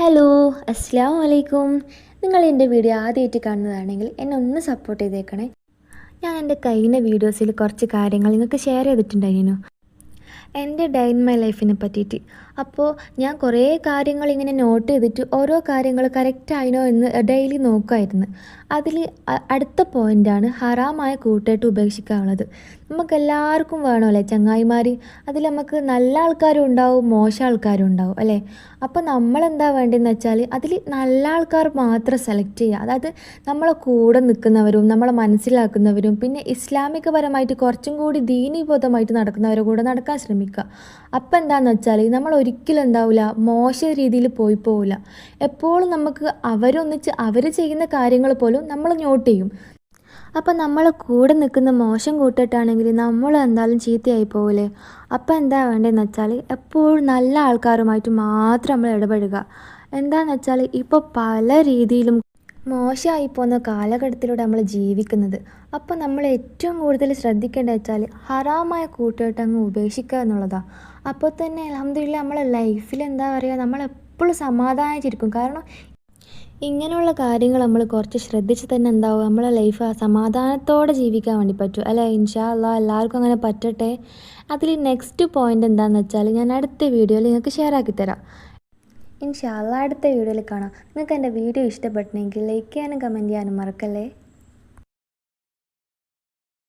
Hello, അസ്സലാമു അലൈക്കും. നിങ്ങൾ എൻ്റെ വീഡിയോ ആദ്യമായിട്ട് കാണുന്നതാണെങ്കിൽ എന്നെ ഒന്ന് സപ്പോർട്ട് ചെയ്തേക്കണേ. ഞാൻ എൻ്റെ കഴിഞ്ഞ വീഡിയോസിൽ കുറച്ച് കാര്യങ്ങൾ നിങ്ങൾക്ക് ഷെയർ ചെയ്തിട്ടുണ്ടായിരുന്നു. എൻ്റെ ഡേ ഇൻ മൈ ലൈഫിനെ പറ്റിയിട്ട്. അപ്പോൾ ഞാൻ കുറേ കാര്യങ്ങൾ ഇങ്ങനെ നോട്ട് ചെയ്തിട്ട് ഓരോ കാര്യങ്ങൾ കറക്റ്റ് ആയിനോ എന്ന് ഡെയിലി നോക്കുമായിരുന്നു. അതിൽ അടുത്ത പോയിൻ്റാണ് ഹറാമായ കൂട്ടുകെട്ട് ഉപേക്ഷിക്കാനുള്ളത്. നമുക്കെല്ലാവർക്കും വേണമല്ലേ ചങ്ങായിമാർ. അതിൽ നമുക്ക് നല്ല ആൾക്കാരും ഉണ്ടാവും, മോശം ആൾക്കാരും ഉണ്ടാവും അല്ലേ. അപ്പോൾ നമ്മളെന്താ വേണ്ടതെന്ന് വെച്ചാൽ അതിൽ നല്ല ആൾക്കാർ മാത്രം സെലക്ട് ചെയ്യുക. അതായത് നമ്മളെ കൂടെ നിൽക്കുന്നവരും നമ്മളെ മനസ്സിലാക്കുന്നവരും പിന്നെ ഇസ്ലാമികപരമായിട്ട് കുറച്ചും കൂടി ദീനീബോധമായിട്ട് നടക്കുന്നവരുടെ കൂടെ നടക്കാൻ ശ്രമിക്കുക. അപ്പം എന്താണെന്ന് വെച്ചാൽ നമ്മൾ ഒരിക്കലും എന്താവില്ല, മോശം രീതിയിൽ പോവില്ല. എപ്പോഴും നമുക്ക് അവരൊന്നിച്ച് അവർ ചെയ്യുന്ന കാര്യങ്ങൾ പോലും നമ്മൾ നോട്ട് ചെയ്യും. അപ്പം നമ്മൾ കൂടെ നിൽക്കുന്ന മോശം കൂട്ടിട്ടാണെങ്കിൽ നമ്മൾ എന്തായാലും ചീത്തയായി പോകില്ലേ. അപ്പം എന്താ വേണ്ടതെന്ന് വെച്ചാൽ എപ്പോഴും നല്ല ആൾക്കാരുമായിട്ട് മാത്രം നമ്മൾ ഇടപെടുക. എന്താണെന്ന് വെച്ചാൽ ഇപ്പോൾ പല രീതിയിലും മോശമായി പോകുന്ന കാലഘട്ടത്തിലൂടെ നമ്മൾ ജീവിക്കുന്നത്. അപ്പോൾ നമ്മൾ ഏറ്റവും കൂടുതൽ ശ്രദ്ധിക്കേണ്ടത് വെച്ചാൽ ഹറാമായ കൂട്ടുകെട്ട് അങ്ങ് ഉപേക്ഷിക്കുക എന്നുള്ളതാണ്. അപ്പോൾ തന്നെ അൽഹംദുലില്ലാ നമ്മളെ ലൈഫിൽ എന്താ പറയുക, നമ്മളെപ്പോഴും സമാധാനിച്ചിരിക്കും. കാരണം ഇങ്ങനെയുള്ള കാര്യങ്ങൾ നമ്മൾ കുറച്ച് ശ്രദ്ധിച്ച് തന്നെ എന്താവും നമ്മളെ ലൈഫ് സമാധാനത്തോടെ ജീവിക്കാൻ വേണ്ടി പറ്റും അല്ലേ. ഇൻഷാ അല്ലാഹ് എല്ലാവർക്കും അങ്ങനെ പറ്റട്ടെ. അതിൽ നെക്സ്റ്റ് പോയിൻ്റ് എന്താണെന്ന് വെച്ചാൽ ഞാൻ അടുത്ത വീഡിയോയിൽ നിങ്ങൾക്ക് ഷെയർ ആക്കി തരാം. ഇൻഷാ അല്ലാഹ് അടുത്ത വീഡിയോയിൽ കാണാം. നിങ്ങൾക്ക് എൻ്റെ വീഡിയോ ഇഷ്ടപ്പെട്ടെങ്കിൽ ലൈക്ക് ചെയ്യാനും കമൻറ്റ് ചെയ്യാനും മറക്കല്ലേ.